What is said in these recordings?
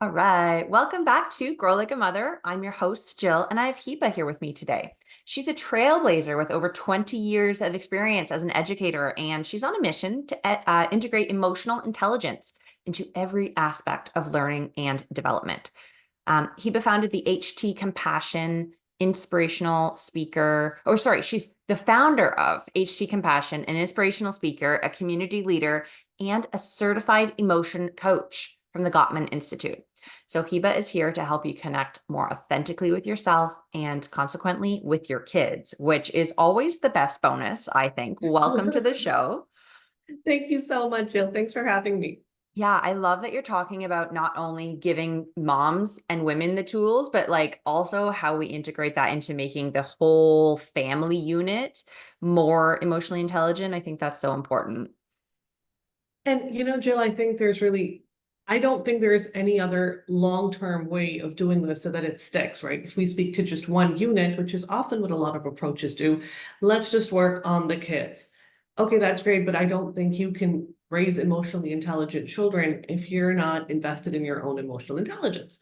All right. Welcome back to Grow Like a Mother. I'm your host, Jill, and I have Hiba here with me today. She's a trailblazer with over 20 years of experience as an educator, and she's on a mission to integrate emotional intelligence into every aspect of learning and development. Hiba founded the HT Compassion inspirational speaker, she's the founder of HT Compassion, an inspirational speaker, a community leader, and a certified emotion coach from the Gottman Institute. So Hiba is here to help you connect more authentically with yourself and consequently with your kids, which is always the best bonus, I think. Welcome to the show. Thank you so much, Jill. Thanks for having me. Yeah, I love that you're talking about not only giving moms and women the tools, but like also how we integrate that into making the whole family unit more emotionally intelligent. I think that's so important. And Jill, I don't think there's any other long-term way of doing this so that it sticks, right? If we speak to just one unit, which is often what a lot of approaches do, let's just work on the kids. Okay, that's great, but I don't think you can raise emotionally intelligent children if you're not invested in your own emotional intelligence.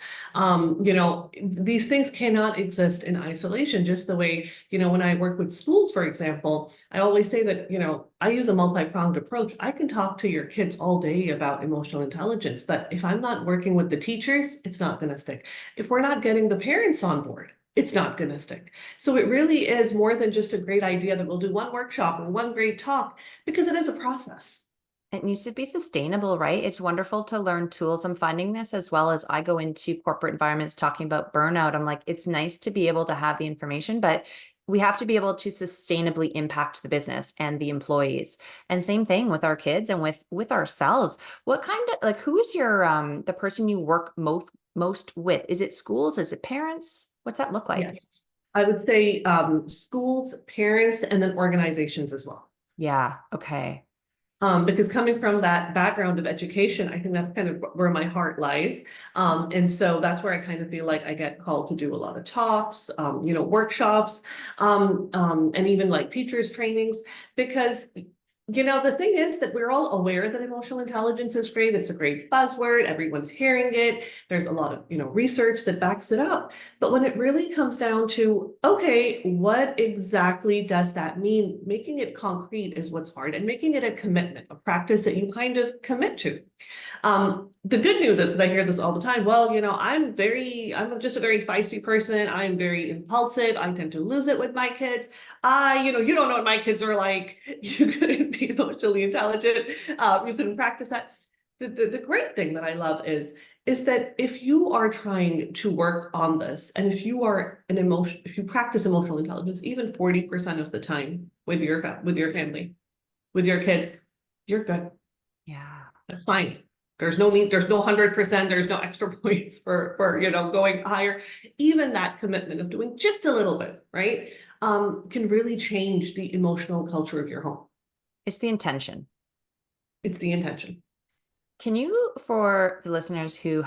These things cannot exist in isolation, just the way, when I work with schools, for example, I always say that, I use a multi-pronged approach. I can talk to your kids all day about emotional intelligence, but if I'm not working with the teachers, it's not going to stick. If we're not getting the parents on board, it's not going to stick. So it really is more than just a great idea that we'll do one workshop or one great talk, because it is a process. It needs to be sustainable, right? It's wonderful to learn tools. I'm finding this as well as I go into corporate environments talking about burnout. I'm like, it's nice to be able to have the information, but we have to be able to sustainably impact the business and the employees. And same thing with our kids and with ourselves. What kind of like who is your the person you work most with? Is it schools? Is it parents? What's that look like? Yes. I would say schools, parents, and then organizations as well. Yeah, okay. Because coming from that background of education, I think that's kind of where my heart lies. And so that's where I kind of feel like I get called to do a lot of talks, workshops, and even like teachers trainings, because the thing is that we're all aware that emotional intelligence is great. It's a great buzzword. Everyone's hearing it. There's a lot of, research that backs it up. But when it really comes down to, okay, what exactly does that mean? Making it concrete is what's hard, and making it a commitment, a practice that you kind of commit to. The good news is, because I hear this all the time, well, I'm just a very feisty person. I'm very impulsive. I tend to lose it with my kids. You don't know what my kids are like. You couldn't be emotionally intelligent. You couldn't practice that. The great thing that I love is that if you are trying to work on this, and if you practice emotional intelligence, even 40% of the time with your family, with your kids, you're good. Yeah. That's fine. There's no need, there's no 100%, there's no extra points for going higher. Even that commitment of doing just a little bit, right? Can really change the emotional culture of your home. It's the intention. It's the intention. Can you, for the listeners who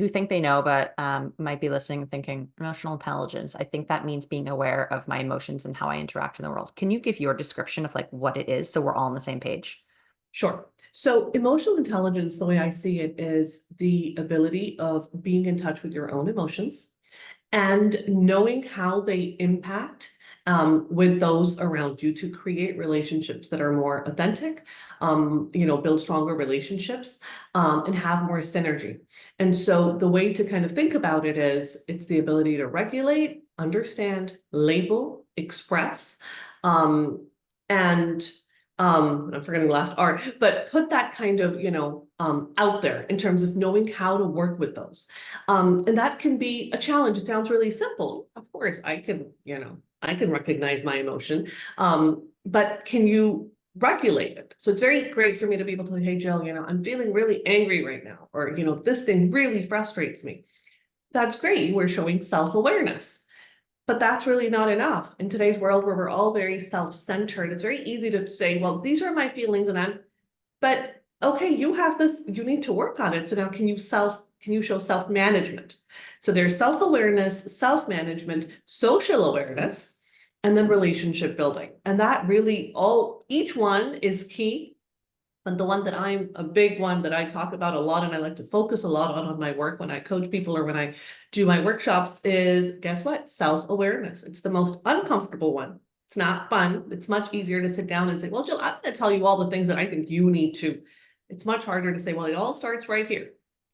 think they know, but might be listening and thinking emotional intelligence, I think that means being aware of my emotions and how I interact in the world. Can you give your description of like what it is so we're all on the same page? Sure. So emotional intelligence, the way I see it, is the ability of being in touch with your own emotions and knowing how they impact with those around you to create relationships that are more authentic, build stronger relationships, and have more synergy. And so the way to kind of think about it is it's the ability to regulate, understand, label, express, and I'm forgetting the last R, but put that kind of, out there in terms of knowing how to work with those. And that can be a challenge. It sounds really simple. Of course, I can recognize my emotion. But can you regulate it? So it's very great for me to be able to say, hey, Jill, I'm feeling really angry right now, or, this thing really frustrates me. That's great. We're showing self-awareness. But that's really not enough. In today's world where we're all very self-centered, it's very easy to say, well, these are my feelings but okay, you have this, you need to work on it. So now can you show self-management? So there's self-awareness, self-management, social awareness, and then relationship building. And that really each one is key. And the one that I'm a big one that I talk about a lot and I like to focus a lot on my work when I coach people or when I do my workshops is, guess what? Self-awareness. It's the most uncomfortable one. It's not fun. It's much easier to sit down and say, well, Jill, I'm going to tell you all the things that I think you need to. It's much harder to say, well, it all starts right here.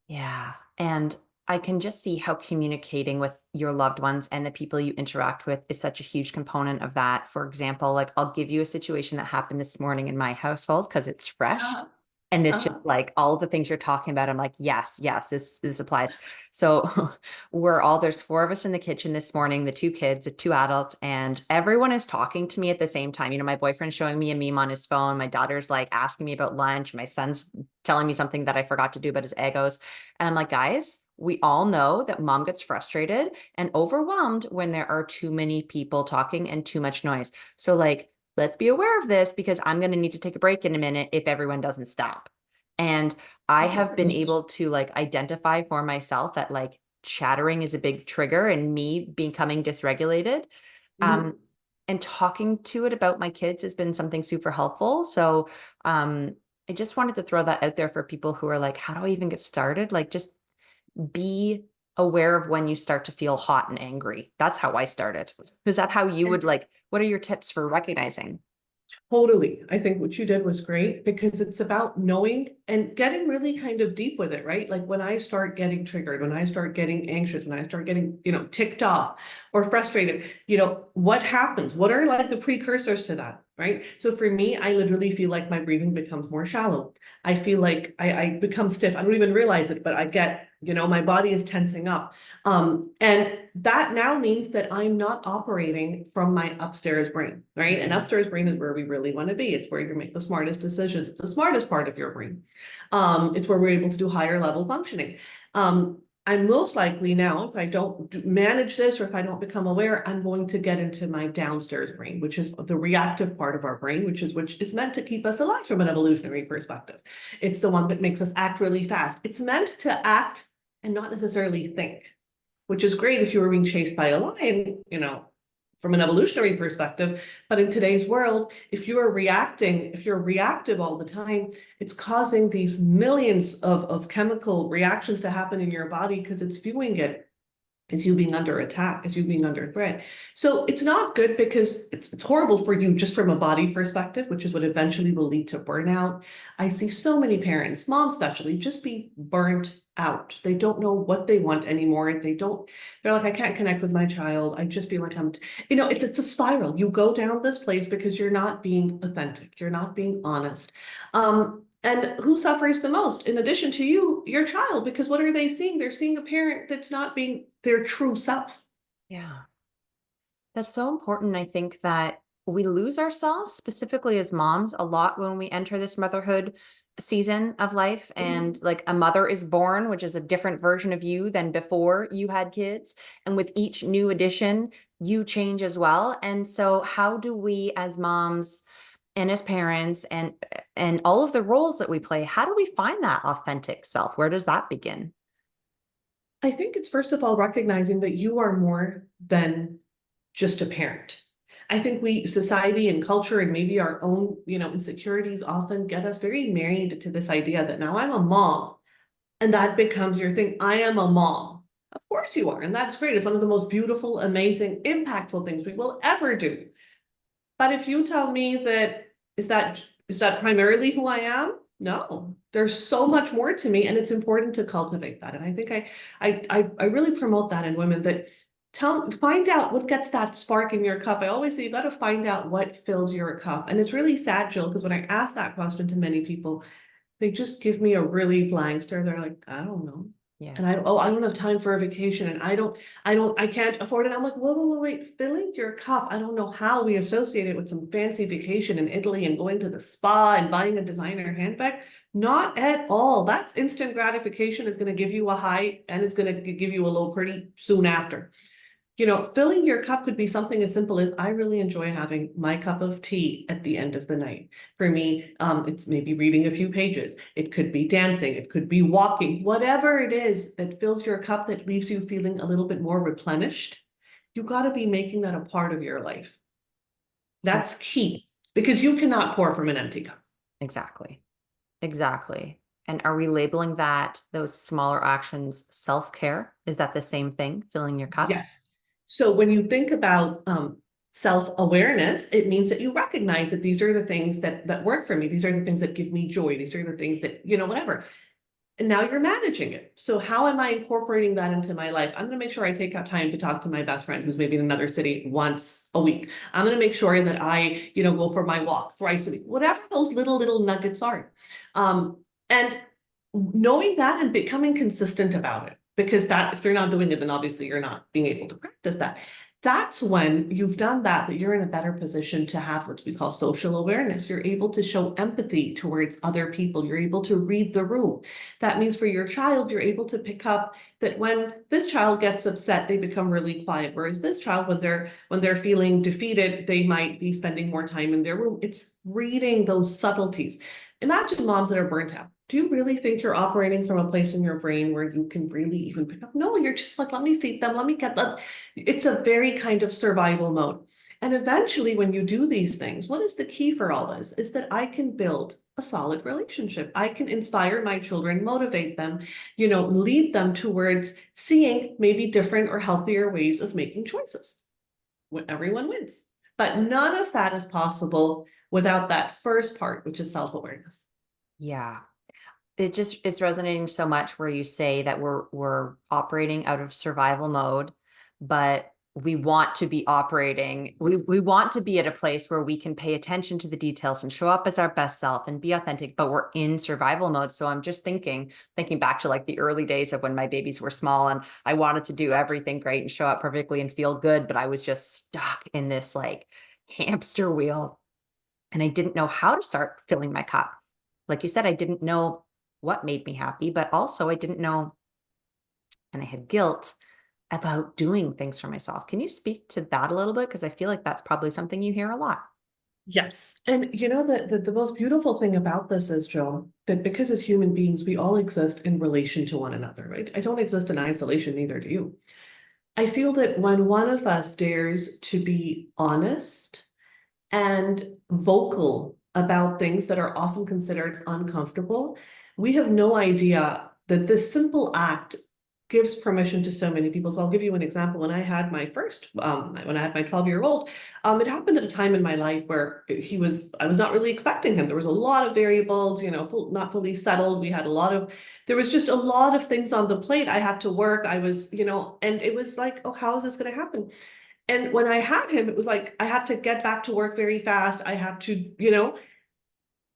Yeah. And I can just see how communicating with your loved ones and the people you interact with is such a huge component of that. For example, like I'll give you a situation that happened this morning in my household because it's fresh. Uh-huh. And it's just Uh-huh. like all the things you're talking about. I'm like, yes, yes, this applies. So there's four of us in the kitchen this morning, the two kids, the two adults, and everyone is talking to me at the same time. You know, my boyfriend's showing me a meme on his phone. My daughter's like asking me about lunch. My son's telling me something that I forgot to do about his Egos. And I'm like, guys, we all know that mom gets frustrated and overwhelmed when there are too many people talking and too much noise. So like, let's be aware of this because I'm going to need to take a break in a minute if everyone doesn't stop. And I have been able to like identify for myself that like chattering is a big trigger and me becoming dysregulated. Um, Mhm. and talking to it about my kids has been something super helpful. So I just wanted to throw that out there for people who are like, how do I even get started? Like, just be aware of when you start to feel hot and angry. That's how I started. Is that how you would like, what are your tips for recognizing? Totally. I think what you did was great because it's about knowing and getting really kind of deep with it, right? Like when I start getting triggered, when I start getting anxious, when I start getting, ticked off or frustrated, what happens? What are like the precursors to that, right? So for me, I literally feel like my breathing becomes more shallow. I feel like I become stiff. I don't even realize it, but I get, my body is tensing up. And that now means that I'm not operating from my upstairs brain, right? And upstairs brain is where we really want to be. It's where you make the smartest decisions. It's the smartest part of your brain. It's where we're able to do higher level functioning. I'm most likely now, if I don't manage this or if I don't become aware, I'm going to get into my downstairs brain, which is the reactive part of our brain, which is meant to keep us alive from an evolutionary perspective. It's the one that makes us act really fast. It's meant to act and not necessarily think, which is great if you were being chased by a lion, from an evolutionary perspective. But in today's world, if you're reactive all the time, it's causing these millions of chemical reactions to happen in your body because it's viewing it as you being under attack, as you being under threat. So it's not good because it's horrible for you just from a body perspective, which is what eventually will lead to burnout. I see so many parents, moms especially, just be burnt out. They don't know what they want anymore. They're like, I can't connect with my child. I just feel like it's a spiral. You go down this place because you're not being authentic. You're not being honest. And who suffers the most? In addition to you, your child, because what are they seeing? They're seeing a parent that's not being their true self. Yeah. That's so important. I think that we lose ourselves, specifically as moms, a lot when we enter this motherhood season of life. And Mhm. like a mother is born, which is a different version of you than before you had kids. And with each new addition, you change as well. And so, how do we as moms and as parents and all of the roles that we play, how do we find that authentic self? Where does that begin? I think it's first of all recognizing that you are more than just a parent. I think society and culture and maybe our own, insecurities often get us very married to this idea that now I'm a mom and that becomes your thing. I am a mom. Of course you are. And that's great. It's one of the most beautiful, amazing, impactful things we will ever do. But if you tell me that is that primarily who I am? No, there's so much more to me, and it's important to cultivate that. And I think I really promote that in women that find out what gets that spark in your cup. I always say you got to find out what fills your cup. And it's really sad, Jill, because when I ask that question to many people, they just give me a really blank stare. They're like, I don't know. Yeah. And I don't have time for a vacation and I can't afford it. I'm like, whoa, wait, filling your cup. I don't know how we associate it with some fancy vacation in Italy and going to the spa and buying a designer handbag. Not at all. That's instant gratification. Is going to give you a high and it's going to give you a low pretty soon after. Filling your cup could be something as simple as I really enjoy having my cup of tea at the end of the night. For me, it's maybe reading a few pages. It could be dancing. It could be walking. Whatever it is that fills your cup that leaves you feeling a little bit more replenished, you got to be making that a part of your life. That's key because you cannot pour from an empty cup. Exactly. Exactly. And are we labeling that those smaller actions self-care? Is that the same thing, filling your cup? Yes. So when you think about self-awareness, it means that you recognize that these are the things that work for me. These are the things that give me joy. These are the things that, whatever. And now you're managing it. So how am I incorporating that into my life? I'm going to make sure I take out time to talk to my best friend who's maybe in another city once a week. I'm going to make sure that I, go for my walk thrice a week, whatever those little nuggets are. And knowing that and becoming consistent about it, because that if you're not doing it, then obviously you're not being able to practice that. That's when you've done that you're in a better position to have what we call social awareness. You're able to show empathy towards other people. You're able to read the room. That means for your child, you're able to pick up that when this child gets upset, they become really quiet. Whereas this child, when they're feeling defeated, they might be spending more time in their room. It's reading those subtleties. Imagine moms that are burnt out. Do you really think you're operating from a place in your brain where you can really even pick up? No, you're just like, let me feed them, let me get them. It's a very kind of survival mode. And eventually, when you do these things, what is the key for all this is that I can build a solid relationship. I can inspire my children, motivate them, lead them towards seeing maybe different or healthier ways of making choices. Everyone wins. But none of that is possible without that first part, which is self-awareness. Yeah. It's resonating so much where you say that we're operating out of survival mode, but we want to be operating, we want to be at a place where we can pay attention to the details and show up as our best self and be authentic, but we're in survival mode. So I'm just thinking back to like the early days of when my babies were small and I wanted to do everything great and show up perfectly and feel good, but I was just stuck in this like hamster wheel and I didn't know how to start filling my cup. Like you said, I didn't know what made me happy, but also I didn't know, and I had guilt about doing things for myself. Can you speak to that a little bit? Because I feel like that's probably something you hear a lot. Yes. And the most beautiful thing about this is, Joe, that because as human beings, we all exist in relation to one another, right? I don't exist in isolation, neither do you. I feel that when one of us dares to be honest and vocal about things that are often considered uncomfortable, we have no idea that this simple act gives permission to so many people. So I'll give you an example. When I had my 12-year-old, it happened at a time in my life where I was not really expecting him. There was a lot of variables, not fully settled. There was just a lot of things on the plate. I had to work. I was, and it was like, oh, how is this going to happen? And when I had him, it was like I had to get back to work very fast. I had to,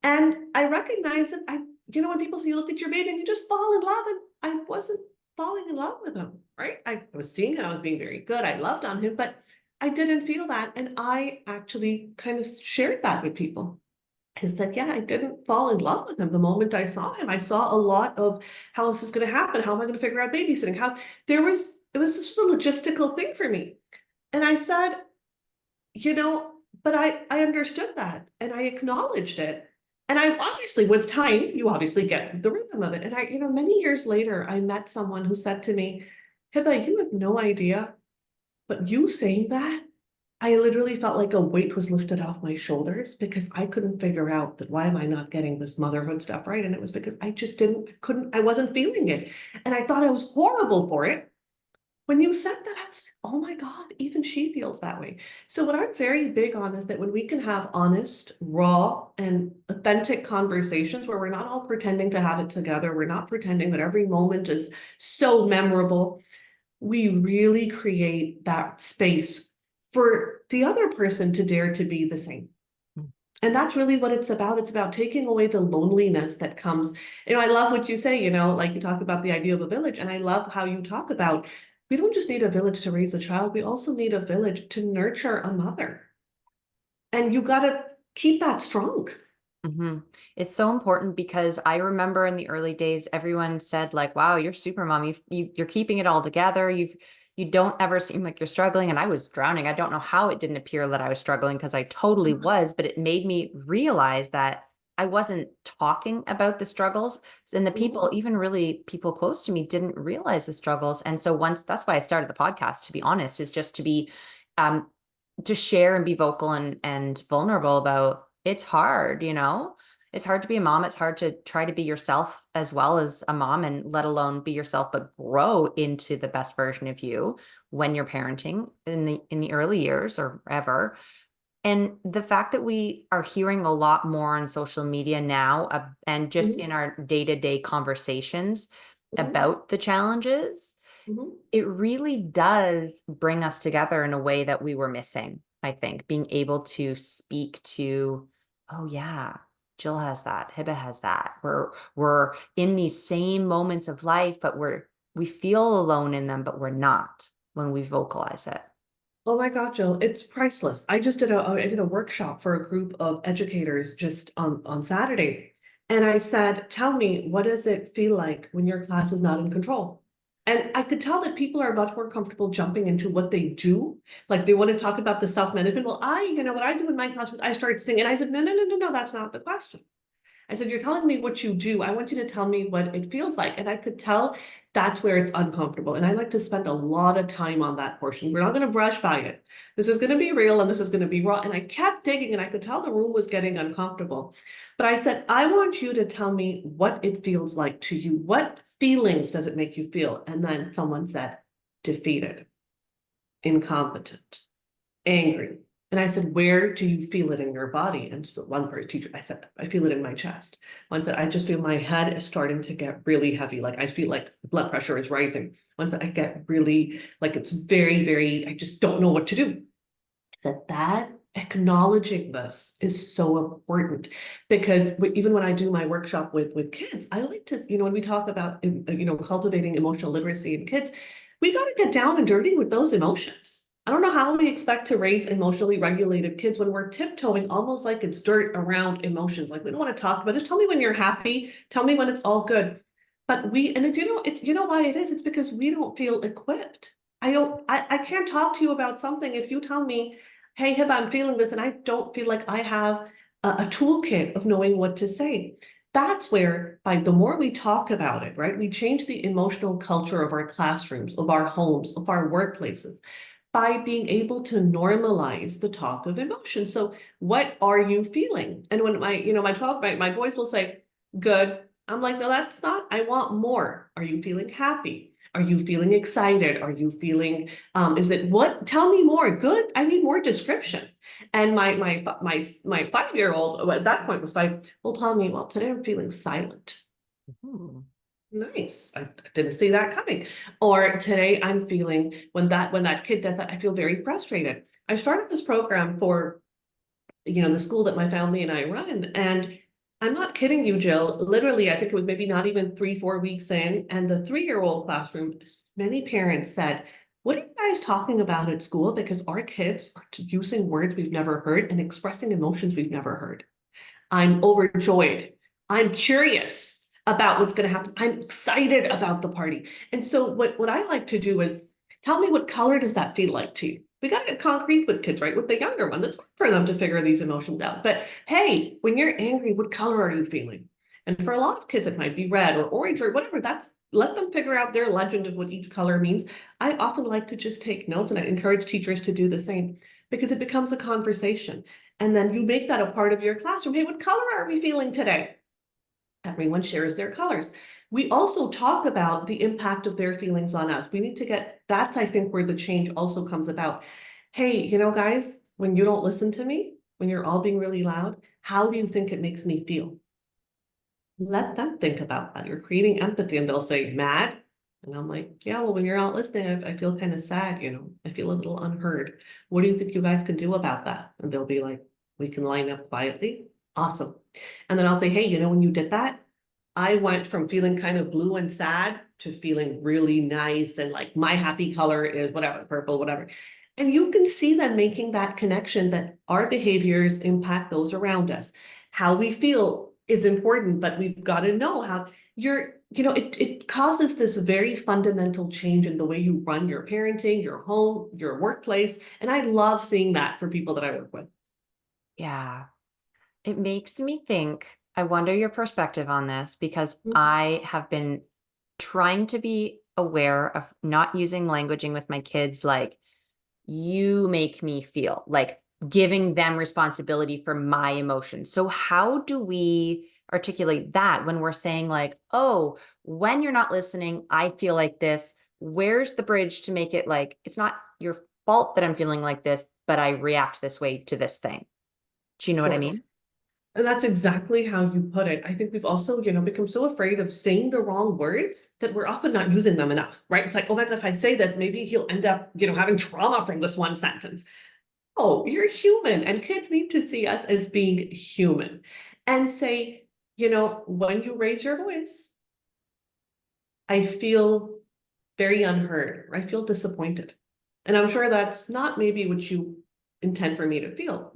and I recognize that when people say you look at your baby and you just fall in love, and I wasn't falling in love with him, right? I was seeing him, I was being very good. I loved on him, but I didn't feel that. And I actually kind of shared that with people. I said, yeah, I didn't fall in love with him the moment I saw him. I saw a lot of how this is going to happen. How am I going to figure out babysitting? This was a logistical thing for me. And I said, but I understood that and I acknowledged it. And I obviously, with time, you obviously get the rhythm of it. And many years later, I met someone who said to me, Hiba, you have no idea, but you saying that, I literally felt like a weight was lifted off my shoulders because I couldn't figure out that why am I not getting this motherhood stuff right? And it was because I wasn't feeling it. And I thought I was horrible for it. When you said that, I was like, oh my God, even she feels that way. So what I'm very big on is that when we can have honest, raw, and authentic conversations where we're not all pretending to have it together, we're not pretending that every moment is so memorable, we really create that space for the other person to dare to be the same. And that's really what it's about. It's about taking away the loneliness that comes. I love what you say, like you talk about the idea of a village. And I love how you talk about we don't just need a village to raise a child, we also need a village to nurture a mother. And you got to keep that strong. Mm-hmm. It's so important because I remember in the early days, everyone said like, wow, you're super mom. You're keeping it all together. You don't ever seem like you're struggling. And I was drowning. I don't know how it didn't appear that I was struggling because I totally was, but it made me realize that I wasn't talking about the struggles and the people, even really people close to me didn't realize the struggles. And so that's why I started the podcast, to be honest, is just to be, to share and be vocal and vulnerable about it's hard, It's hard to be a mom. It's hard to try to be yourself as well as a mom, and let alone be yourself, but grow into the best version of you when you're parenting in the early years or ever. And the fact that we are hearing a lot more on social media now, and just Mhm, in our day-to-day conversations mhm, about the challenges, mhm. it really does bring us together in a way that we were missing, I think, being able to speak to, oh yeah, Jill has that, Hiba has that. We're in these same moments of life, but we feel alone in them, but we're not when we vocalize it. Oh my God, Jill, it's priceless. I did a workshop for a group of educators just on Saturday. And I said, tell me, what does it feel like when your class is not in control? And I could tell that people are much more comfortable jumping into what they do. Like they want to talk about the self-management. Well, what I do in my class, I start singing. I said, no, no, no, no, no, that's not the question. I said, you're telling me what you do. I want you to tell me what it feels like. And I could tell that's where it's uncomfortable. And I like to spend a lot of time on that portion. We're not going to brush by it. This is going to be real and this is going to be raw. And I kept digging and I could tell the room was getting uncomfortable. But I said, I want you to tell me what it feels like to you. What feelings does it make you feel? And then someone said, defeated, incompetent, angry. And I said, where do you feel it in your body? And so one person teacher, I said, I feel it in my chest. One said, I just feel my head is starting to get really heavy. Like I feel like blood pressure is rising. One said, I get really, like it's very, very, I just don't know what to do. I said, that acknowledging this is so important because even when I do my workshop with kids, I like to, when we talk about, cultivating emotional literacy in kids, we got to get down and dirty with those emotions. I don't know how we expect to raise emotionally regulated kids when we're tiptoeing almost like it's dirt around emotions. Like we don't want to talk about it. Just tell me when you're happy. Tell me when it's all good. But and it's why it is. It's because we don't feel equipped. I can't talk to you about something if you tell me, hey, Hib, I'm feeling this, and I don't feel like I have a toolkit of knowing what to say. That's where, by the more we talk about it, right, we change the emotional culture of our classrooms, of our homes, of our workplaces by being able to normalize the talk of emotion. So what are you feeling? And when my boys will say, good. I'm like, no, that's not, I want more. Are you feeling happy? Are you feeling excited? Are you feeling, is it what? Tell me more. Good. I need more description. And my 5-year-old at that point was like, will tell me, well, today I'm feeling silent. Hmm. Nice. I didn't see that coming. Or today I'm feeling when that kid does that, I feel very frustrated. I started this program for, the school that my family and I run. And I'm not kidding you, Jill. Literally, I think it was maybe not even 3, 4 weeks in, and the 3-year-old classroom, many parents said, what are you guys talking about at school? Because our kids are using words we've never heard and expressing emotions we've never heard. I'm overjoyed. I'm curious about what's going to happen. I'm excited about the party. And so what I like to do is tell me, what color does that feel like to you? We got to get concrete with kids, right? With the younger ones, it's hard for them to figure these emotions out. But hey, when you're angry, what color are you feeling? And for a lot of kids, it might be red or orange or whatever. Let them figure out their legend of what each color means. I often like to just take notes, and I encourage teachers to do the same because it becomes a conversation. And then you make that a part of your classroom. Hey, what color are we feeling today? Everyone shares their colors. We also talk about the impact of their feelings on us. We need to that's, I think, where the change also comes about. Hey, guys, when you don't listen to me, when you're all being really loud, how do you think it makes me feel? Let them think about that. You're creating empathy, and they'll say, mad. And I'm like, yeah, well, when you're not listening, I feel kind of sad, I feel a little unheard. What do you think you guys can do about that? And they'll be like, we can line up quietly. Awesome. And then I'll say, hey, when you did that, I went from feeling kind of blue and sad to feeling really nice. And like my happy color is whatever, purple, whatever. And you can see them making that connection that our behaviors impact those around us. How we feel is important, but we've got to know how it causes this very fundamental change in the way you run your parenting, your home, your workplace. And I love seeing that for people that I work with. Yeah. It makes me think, I wonder your perspective on this, because Mhm. I have been trying to be aware of not using languaging with my kids like, you make me feel like giving them responsibility for my emotions. So how do we articulate that when we're saying like, oh, when you're not listening, I feel like this. Where's the bridge to make it like, it's not your fault that I'm feeling like this, but I react this way to this thing. Do you know what I Sure. mean? And that's exactly how you put it. I think we've also, become so afraid of saying the wrong words that we're often not using them enough, right? It's like, oh my God, if I say this, maybe he'll end up, having trauma from this one sentence. Oh, you're human, and kids need to see us as being human and say, when you raise your voice, I feel very unheard, or I feel disappointed. And I'm sure that's not maybe what you intend for me to feel.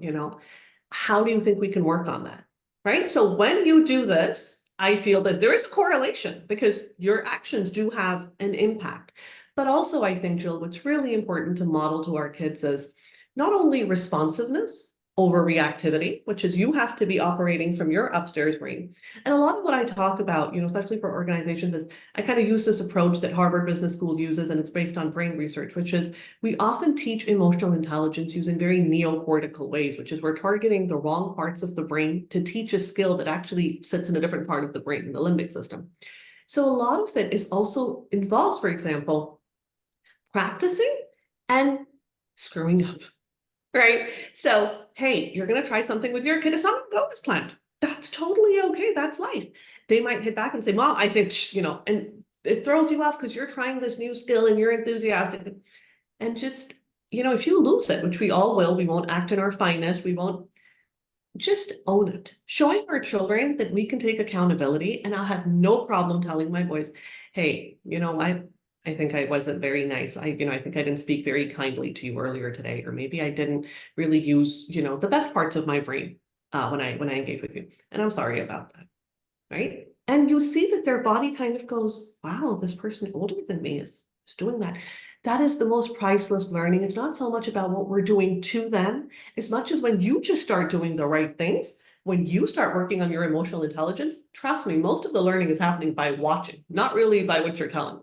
How do you think we can work on that? Right? So when you do this, I feel this. There is a correlation because your actions do have an impact. But also, I think, Jill, what's really important to model to our kids is not only responsiveness over reactivity, which is you have to be operating from your upstairs brain. And a lot of what I talk about, especially for organizations, is I kind of use this approach that Harvard Business School uses, and it's based on brain research, which is we often teach emotional intelligence using very neocortical ways, which is we're targeting the wrong parts of the brain to teach a skill that actually sits in a different part of the brain, in the limbic system. So a lot of it is also involves, for example, practicing and screwing up. Right? So, hey, you're going to try something with your kid. It's not going to go as planned. That's totally okay. That's life. They might hit back and say, Mom, I think, and it throws you off because you're trying this new skill and you're enthusiastic. And just, if you lose it, which we all will, we won't act in our finest. We won't just own it. Showing our children that we can take accountability, and I'll have no problem telling my boys, hey, I think I wasn't very nice. I think I didn't speak very kindly to you earlier today, or maybe I didn't really use, the best parts of my brain when I engage with you. And I'm sorry about that. Right. And you see that their body kind of goes, wow, this person older than me is doing that. That is the most priceless learning. It's not so much about what we're doing to them, as much as when you just start doing the right things, when you start working on your emotional intelligence, trust me, most of the learning is happening by watching, not really by what you're telling.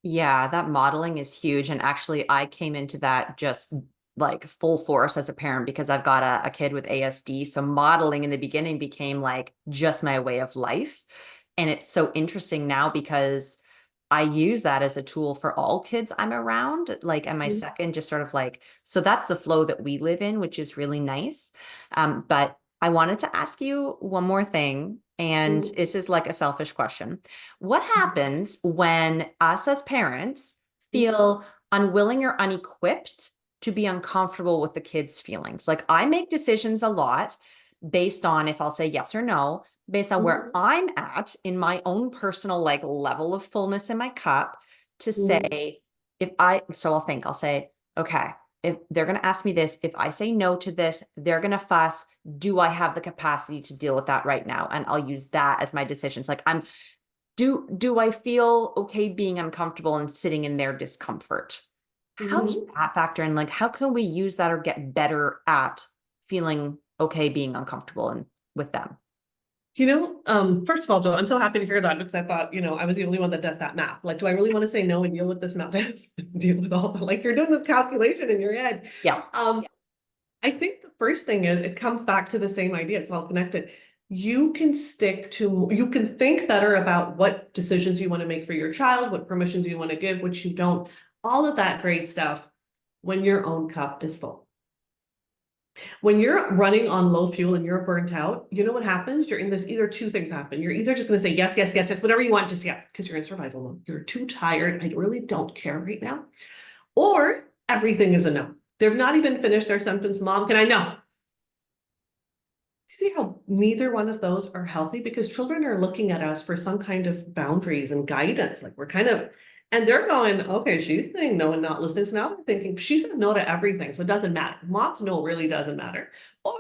Yeah, that modeling is huge. And actually, I came into that just like full force as a parent because I've got a kid with ASD. So modeling in the beginning became like just my way of life. And it's so interesting now because I use that as a tool for all kids I'm around. Like, and my Mhm. second, just sort of like, so that's the flow that we live in, which is really nice. But I wanted to ask you one more thing. And Mhm. this is like a selfish question. What happens when us as parents Mhm. feel unwilling or unequipped to be uncomfortable with the kids' feelings? Like I make decisions a lot based on if I'll say yes or no, based on where Mhm. I'm at in my own personal like level of fullness in my cup to Mhm. say I'll say, okay, if they're going to ask me this, if I say no to this, they're going to fuss. Do I have the capacity to deal with that right now? And I'll use that as my decisions. Like do I feel okay being uncomfortable and sitting in their discomfort? How does Mhm. that factor in? Like, how can we use that or get better at feeling okay being uncomfortable and with them? First of all, Jill, I'm so happy to hear that because I thought, I was the only one that does that math. Like, do I really want to say no and deal with this meltdown? Deal with all the, like you're doing this calculation in your head. Yeah. Um, I think the first thing is it comes back to the same idea. It's all connected. You can think better about what decisions you want to make for your child, what permissions you want to give, which you don't, all of that great stuff when your own cup is full. When you're running on low fuel and you're burnt out, you know what happens? You're in this, either two things happen. You're either just going to say yes, yes, yes, yes, whatever you want, just yeah, because you're in survival mode. You're too tired. I really don't care right now. Or everything is a no. They've not even finished their sentence. Mom, can I know? See how neither one of those are healthy because children are looking at us for some kind of boundaries and guidance. Like we're kind of, and they're going, okay, she's saying no and not listening. So now they're thinking she says no to everything. So it doesn't matter. Mom's no really doesn't matter. Or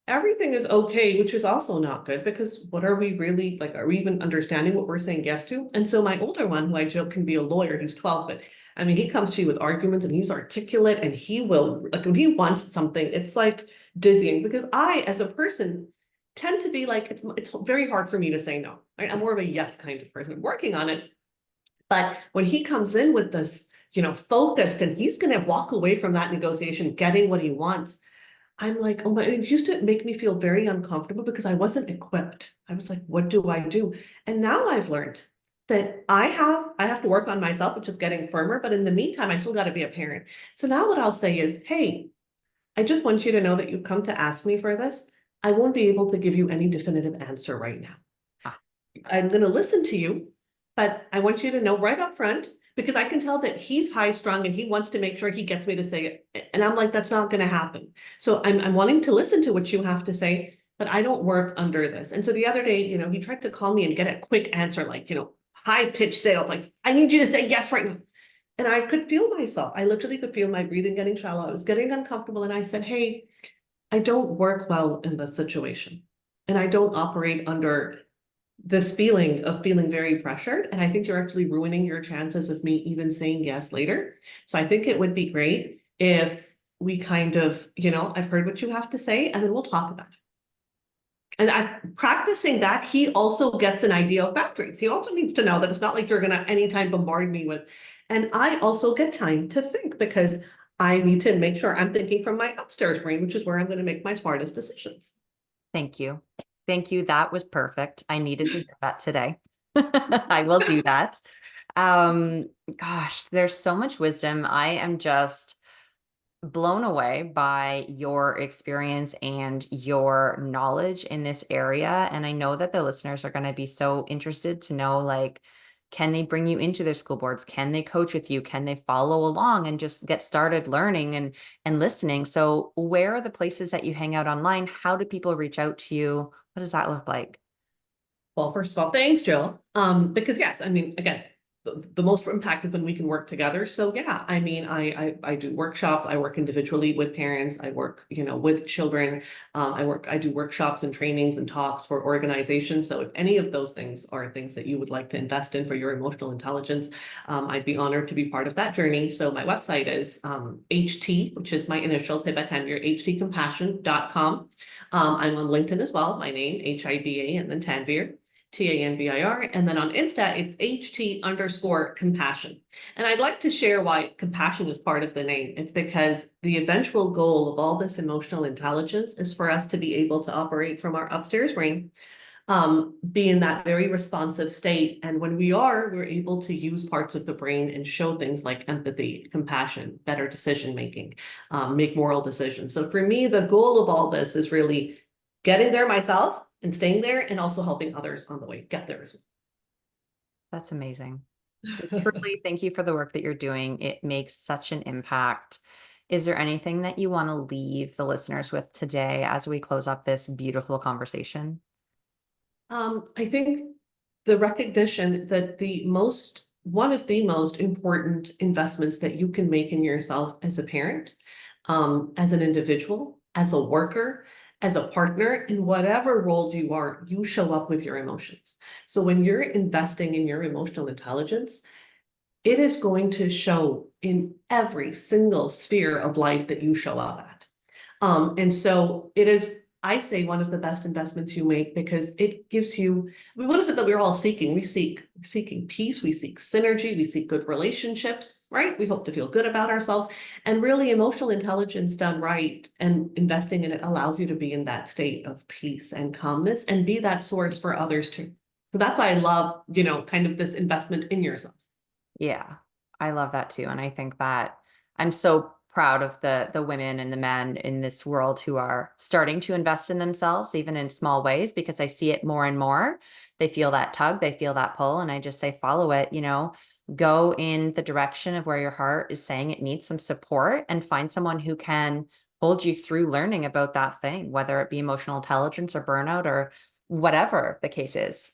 everything is okay, which is also not good because what are we really like? Are we even understanding what we're saying yes to? And so my older one, who I joke can be a lawyer, he's 12, but I mean, he comes to you with arguments and he's articulate and he will, like when he wants something, it's like dizzying because I, as a person, tend to be like, it's very hard for me to say no. Right? I'm more of a yes kind of person. I'm working on it. But when he comes in with this, focused and he's going to walk away from that negotiation getting what he wants, I'm like, oh my, it used to make me feel very uncomfortable because I wasn't equipped. I was like, what do I do? And now I've learned that I have to work on myself, which is getting firmer, but in the meantime, I still got to be a parent. So now what I'll say is, hey, I just want you to know that you've come to ask me for this. I won't be able to give you any definitive answer right now. Ah, I'm going to listen to you, but I want you to know right up front, because I can tell that he's high strung and he wants to make sure he gets me to say it. And I'm like, that's not going to happen. So I'm wanting to listen to what you have to say, but I don't work under this. And so the other day, he tried to call me and get a quick answer, like, high pitched sales, like, I need you to say yes right now. And I could feel myself. I literally could feel my breathing getting shallow. I was getting uncomfortable. And I said, hey, I don't work well in this situation. And I don't operate under this feeling of feeling very pressured. And I think you're actually ruining your chances of me even saying yes later. So I think it would be great if we kind of, I've heard what you have to say, and then we'll talk about it. And practicing that, he also gets an idea of boundaries. He also needs to know that it's not like you're going to anytime bombard me with. And I also get time to think because I need to make sure I'm thinking from my upstairs brain, which is where I'm going to make my smartest decisions. thank you. Thank you. That was perfect. I needed to hear that today. I will do that. Um, Gosh, there's so much wisdom. I am just blown away by your experience and your knowledge in this area. And I know that the listeners are going to be so interested to know, like, can they bring you into their school boards? Can they coach with you? Can they follow along and just get started learning and listening? So where are the places that you hang out online? How do people reach out to you? What does that look like? Well, first of all, thanks, Jill. Because yes, I mean, again, the most impact is when we can work together. So yeah, I mean, I do workshops. I work individually with parents. I work, with children. I do workshops and trainings and talks for organizations. So if any of those things are things that you would like to invest in for your emotional intelligence, I'd be honored to be part of that journey. So my website is HT, which is my initials, Hiba Tanvir, htcompassion.com. I'm on LinkedIn as well. My name, Hiba, and then Tanvir. Tanvir, and then on Insta, it's HT_compassion. And I'd like to share why compassion is part of the name. It's because the eventual goal of all this emotional intelligence is for us to be able to operate from our upstairs brain, be in that very responsive state. And when we're able to use parts of the brain and show things like empathy, compassion, better decision making, make moral decisions. So for me, the goal of all this is really getting there myself and staying there and also helping others on the way get there as That's amazing. well. Truly, thank you for the work that you're doing. It makes such an impact. Is there anything that you want to leave the listeners with today as we close up this beautiful conversation? I think the recognition that one of the most important investments that you can make in yourself as a parent, as an individual, as a worker, as a partner, in whatever roles you are, you show up with your emotions. So when you're investing in your emotional intelligence, it is going to show in every single sphere of life that you show up at. And so it is, I say, one of the best investments you make because it gives you, what is it that we're all seeking? We're seeking peace, we seek synergy, we seek good relationships, right? We hope to feel good about ourselves. And really, emotional intelligence done right and investing in it allows you to be in that state of peace and calmness and be that source for others too. So that's why I love, kind of this investment in yourself. Yeah, I love that too. And I think that I'm so proud of the women and the men in this world who are starting to invest in themselves, even in small ways, because I see it more and more. They feel that tug, they feel that pull, and I just say, follow it, go in the direction of where your heart is saying it needs some support and find someone who can hold you through learning about that thing, whether it be emotional intelligence or burnout or whatever the case is.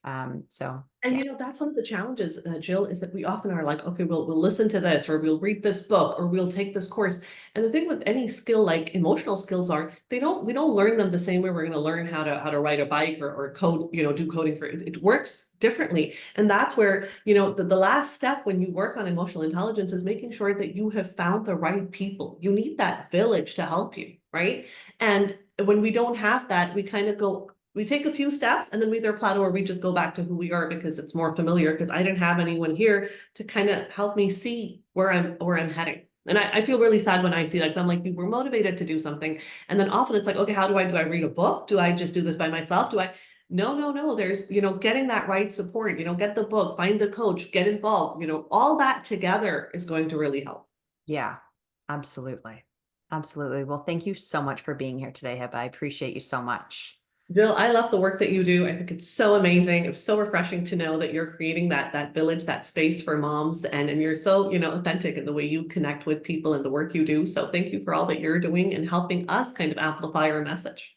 So And yeah, that's one of the challenges, Jill, is that we often are like, okay, we'll listen to this, or we'll read this book, or we'll take this course. And the thing with any skill, like emotional skills, are we don't learn them the same way we're going to learn how to ride a bike or code, do coding for it. It works differently. And that's where, the last step when you work on emotional intelligence is making sure that you have found the right people. You need that village to help you, right? And when we don't have that, we kind of we take a few steps and then we either plateau or we just go back to who we are because it's more familiar, because I didn't have anyone here to kind of help me see where I'm heading. And I feel really sad when I see that, 'cause I'm like, we were motivated to do something. And then often it's like, okay, how do I read a book? Do I just do this by myself? No, no, no. There's, getting that right support, get the book, find the coach, get involved, all that together is going to really help. Yeah, absolutely. Absolutely. Well, thank you so much for being here today, Heba. I appreciate you so much. Jill, I love the work that you do. I think it's so amazing. It's so refreshing to know that you're creating that village, that space for moms, and you're so, authentic in the way you connect with people and the work you do. So thank you for all that you're doing and helping us kind of amplify our message.